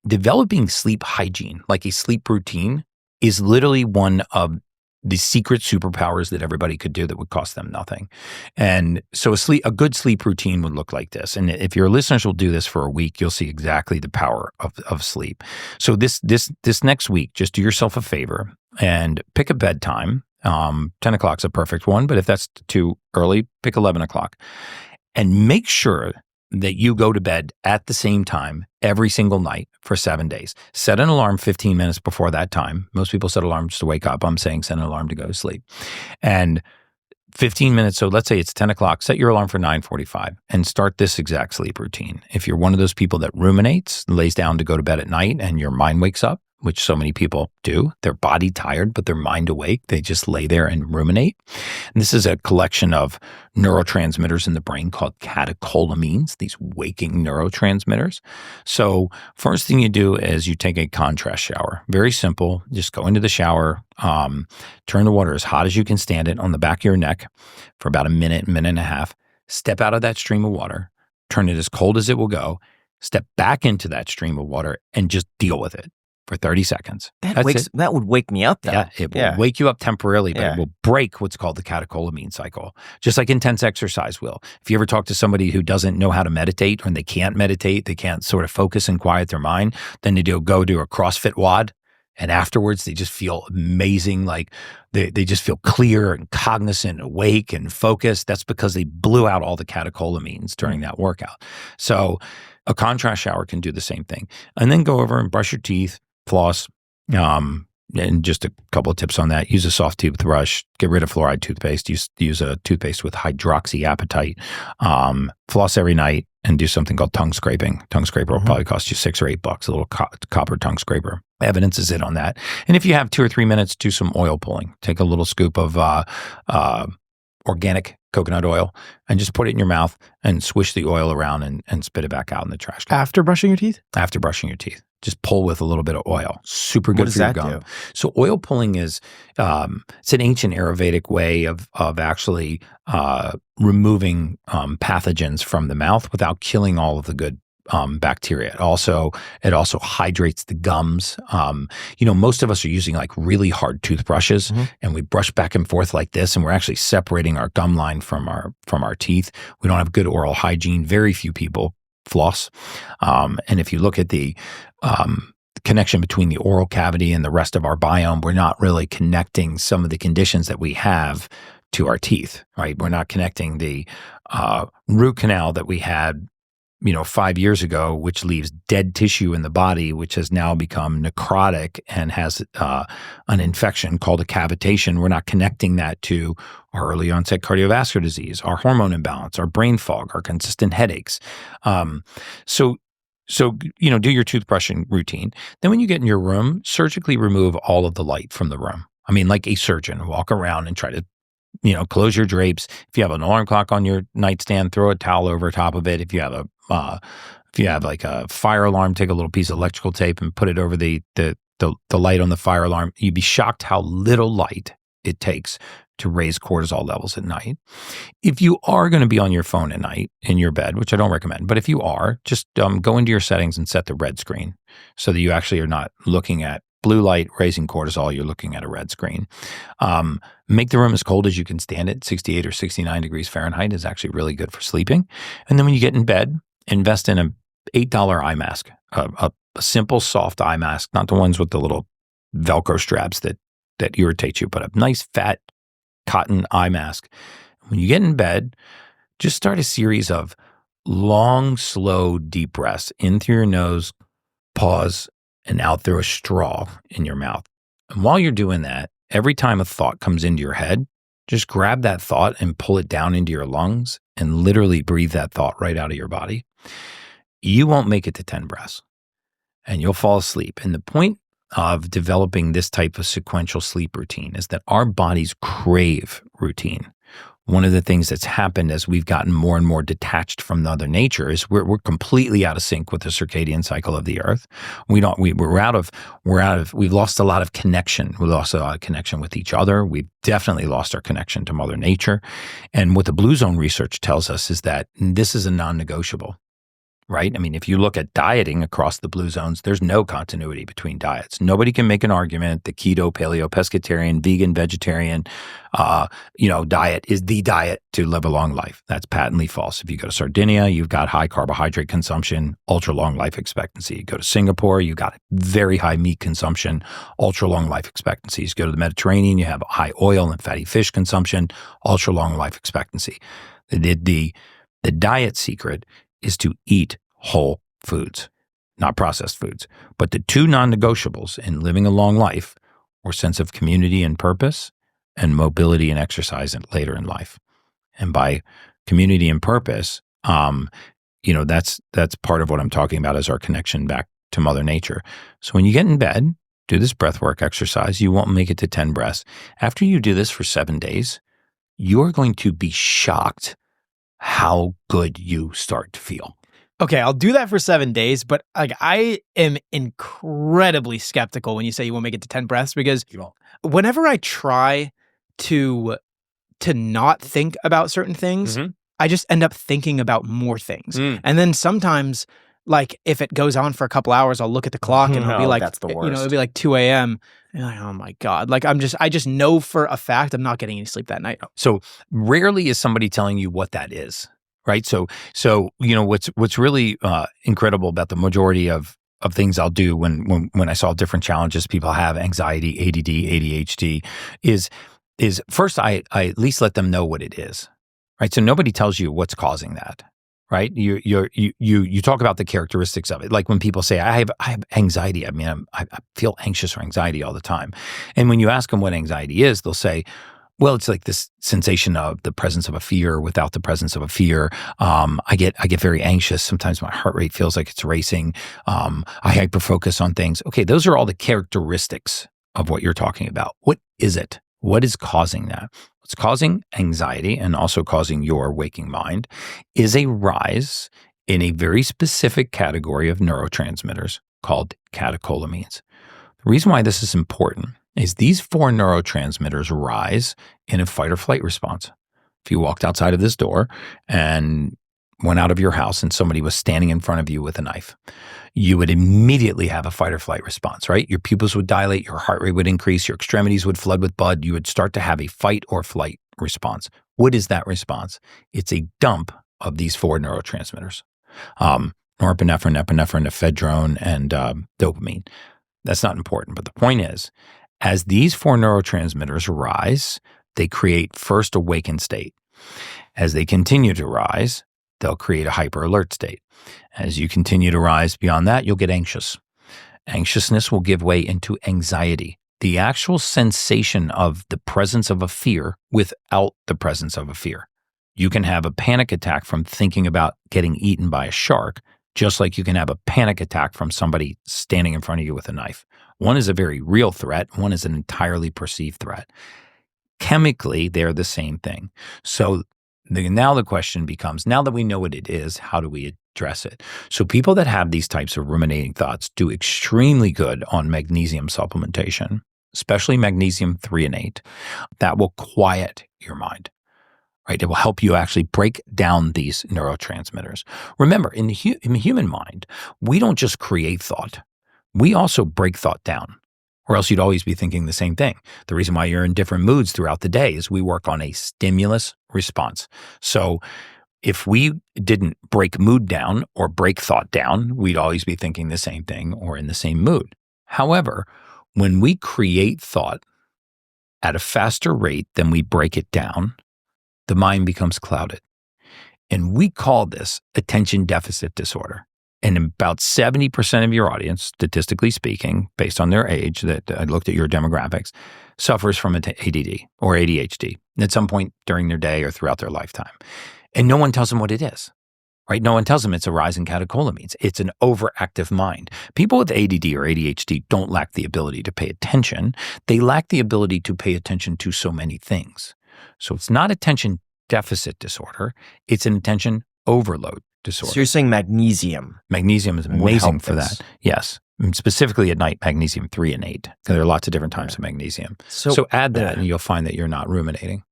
developing sleep hygiene, like a sleep routine, is literally one of the secret superpowers that everybody could do that would cost them nothing. And so a good sleep routine would look like this. And if your listeners will do this for a week, you'll see exactly the power of sleep. So this next week, just do yourself a favor and pick a bedtime. 10 o'clock's a perfect one, but if that's too early, pick 11 o'clock. And make sure that you go to bed at the same time every single night for 7 days. Set an alarm 15 minutes before that time. Most people set alarms to wake up. I'm saying set an alarm to go to sleep. And 15 minutes, so let's say it's 10 o'clock, set your alarm for 9:45 and start this exact sleep routine. If you're one of those people that ruminates, lays down to go to bed at night and your mind wakes up, which so many people do, their body tired, but their mind awake, they just lay there and ruminate. And this is a collection of neurotransmitters in the brain called catecholamines, these waking neurotransmitters. So first thing you do is you take a contrast shower. Very simple. Just go into the shower, turn the water as hot as you can stand it on the back of your neck for about a minute and a half. Step out of that stream of water, turn it as cold as it will go, step back into that stream of water and just deal with it for 30 seconds. That would wake me up, though. Yeah, it will wake you up temporarily, but it will break what's called the catecholamine cycle, just like intense exercise will. If you ever talk to somebody who doesn't know how to meditate or they can't meditate, they can't sort of focus and quiet their mind, then they go do a CrossFit WOD, and afterwards they just feel amazing, like they just feel clear and cognizant, awake and focused. That's because they blew out all the catecholamines during that workout. So a contrast shower can do the same thing. And then go over and brush your teeth, floss, and just a couple of tips on that. Use a soft toothbrush. Get rid of fluoride toothpaste. Use a toothpaste with hydroxyapatite. Floss every night and do something called tongue scraping. Tongue scraper will probably cost you $6 or $8, a little copper tongue scraper. Evidence is it on that. And if you have 2 or 3 minutes, do some oil pulling. Take a little scoop of organic coconut oil and just put it in your mouth and swish the oil around and spit it back out in the trash can. After brushing your teeth? After brushing your teeth. Just pull with a little bit of oil. Super good for your gum. Do? So oil pulling is it's an ancient Ayurvedic way of actually removing pathogens from the mouth without killing all of the good bacteria. It also hydrates the gums. Most of us are using like really hard toothbrushes and we brush back and forth like this, and we're actually separating our gum line from our teeth. We don't have good oral hygiene. Very few people floss. And if you look at the connection between the oral cavity and the rest of our biome, we're not really connecting some of the conditions that we have to our teeth, right? We're not connecting the root canal that we had 5 years ago, which leaves dead tissue in the body, which has now become necrotic and has an infection called a cavitation. We're not connecting that to our early onset cardiovascular disease, our hormone imbalance, our brain fog, our consistent headaches. So do your toothbrushing routine. Then when you get in your room, surgically remove all of the light from the room. I mean, like a surgeon, walk around and try to close your drapes. If you have an alarm clock on your nightstand, throw a towel over top of it. If you have like a fire alarm, take a little piece of electrical tape and put it over the light on the fire alarm. You'd be shocked how little light it takes to raise cortisol levels at night. If you are going to be on your phone at night in your bed, which I don't recommend, but if you are, just go into your settings and set the red screen so that you actually are not looking at blue light raising cortisol, you're looking at a red screen. Make the room as cold as you can stand it. 68 or 69 degrees Fahrenheit is actually really good for sleeping. And then when you get in bed, invest in an $8 eye mask, a simple, soft eye mask, not the ones with the little Velcro straps that irritate you, but a nice, fat cotton eye mask. When you get in bed, just start a series of long, slow, deep breaths in through your nose, pause, and out through a straw in your mouth. And while you're doing that, every time a thought comes into your head, just grab that thought and pull it down into your lungs and literally breathe that thought right out of your body. You won't make it to 10 breaths and you'll fall asleep. And the point of developing this type of sequential sleep routine is that our bodies crave routine. One of the things that's happened as we've gotten more and more detached from Mother Nature is we're completely out of sync with the circadian cycle of the earth. We've lost a lot of connection. We lost a lot of connection with each other. We've definitely lost our connection to Mother Nature. And what the Blue Zone research tells us is that this is a non-negotiable. right? I mean, if you look at dieting across the blue zones, there's no continuity between diets. Nobody can make an argument that keto, paleo, pescatarian, vegan, vegetarian, diet is the diet to live a long life. That's patently false. If you go to Sardinia, you've got high carbohydrate consumption, ultra long life expectancy. You go to Singapore, you've got very high meat consumption, ultra long life expectancies. You go to the Mediterranean, you have high oil and fatty fish consumption, ultra long life expectancy. The diet secret is to eat whole foods, not processed foods. But the two non-negotiables in living a long life were sense of community and purpose and mobility and exercise later in life. And by community and purpose, that's part of what I'm talking about is our connection back to Mother Nature. So when you get in bed, do this breath work exercise. You won't make it to 10 breaths. After you do this for 7 days, you're going to be shocked how good you start to feel. Okay, I'll do that for 7 days, but I am incredibly skeptical when you say you won't make it to 10 breaths, because whenever I try to not think about certain things, I just end up thinking about more things. And then sometimes, like, if it goes on for a couple hours, I'll look at the clock and it'll be like, that's the worst. It'll be like 2 a.m. And you're like, oh my God. Like, I just know for a fact I'm not getting any sleep that night. So rarely is somebody telling you what that is, right? So what's really incredible about the majority of things I'll do when I solve different challenges people have, anxiety, ADD, ADHD, is first I at least let them know what it is, right? So nobody tells you what's causing that. Right? You talk about the characteristics of it. Like when people say, I have anxiety. I mean, I feel anxious or anxiety all the time. And when you ask them what anxiety is, they'll say, well, it's like this sensation of the presence of a fear without the presence of a fear. I get very anxious. Sometimes my heart rate feels like it's racing. I hyper-focus on things. Okay, those are all the characteristics of what you're talking about. What is it? What is causing that? What's causing anxiety and also causing your waking mind is a rise in a very specific category of neurotransmitters called catecholamines. The reason why this is important is these 4 neurotransmitters rise in a fight or flight response. If you walked outside of this door and went out of your house and somebody was standing in front of you with a knife, you would immediately have a fight or flight response, right? Your pupils would dilate, your heart rate would increase, your extremities would flood with blood. You would start to have a fight or flight response. What is that response? It's a dump of these 4 neurotransmitters, norepinephrine, epinephrine, ephedrine, and dopamine. That's not important, but the point is, as these 4 neurotransmitters rise, they create first awakened state. As they continue to rise, they'll create a hyper alert state. As you continue to rise beyond that, you'll get anxious. Anxiousness will give way into anxiety, the actual sensation of the presence of a fear without the presence of a fear. You can have a panic attack from thinking about getting eaten by a shark, just like you can have a panic attack from somebody standing in front of you with a knife. One is a very real threat. One is an entirely perceived threat. Chemically, they're the same thing. So now the question becomes, now that we know what it is, how do we address it? So people that have these types of ruminating thoughts do extremely good on magnesium supplementation, especially magnesium 3 and 8. That will quiet your mind, right? It will help you actually break down these neurotransmitters. Remember, in the human mind, we don't just create thought. We also break thought down, or else you'd always be thinking the same thing. The reason why you're in different moods throughout the day is we work on a stimulus response. So if we didn't break mood down or break thought down, we'd always be thinking the same thing or in the same mood. However, when we create thought at a faster rate than we break it down, the mind becomes clouded. And we call this attention deficit disorder. And about 70% of your audience, statistically speaking, based on their age, that I looked at your demographics, suffers from ADD or ADHD at some point during their day or throughout their lifetime. And no one tells them what it is, right? No one tells them it's a rise in catecholamines. It's an overactive mind. People with ADD or ADHD don't lack the ability to pay attention. They lack the ability to pay attention to so many things. So it's not attention deficit disorder. It's an attention overload disorder. So you're saying magnesium. Magnesium is amazing for that. Yes. And specifically at night, magnesium 3 and 8. There are lots of different types of magnesium. So add that and you'll find that you're not ruminating.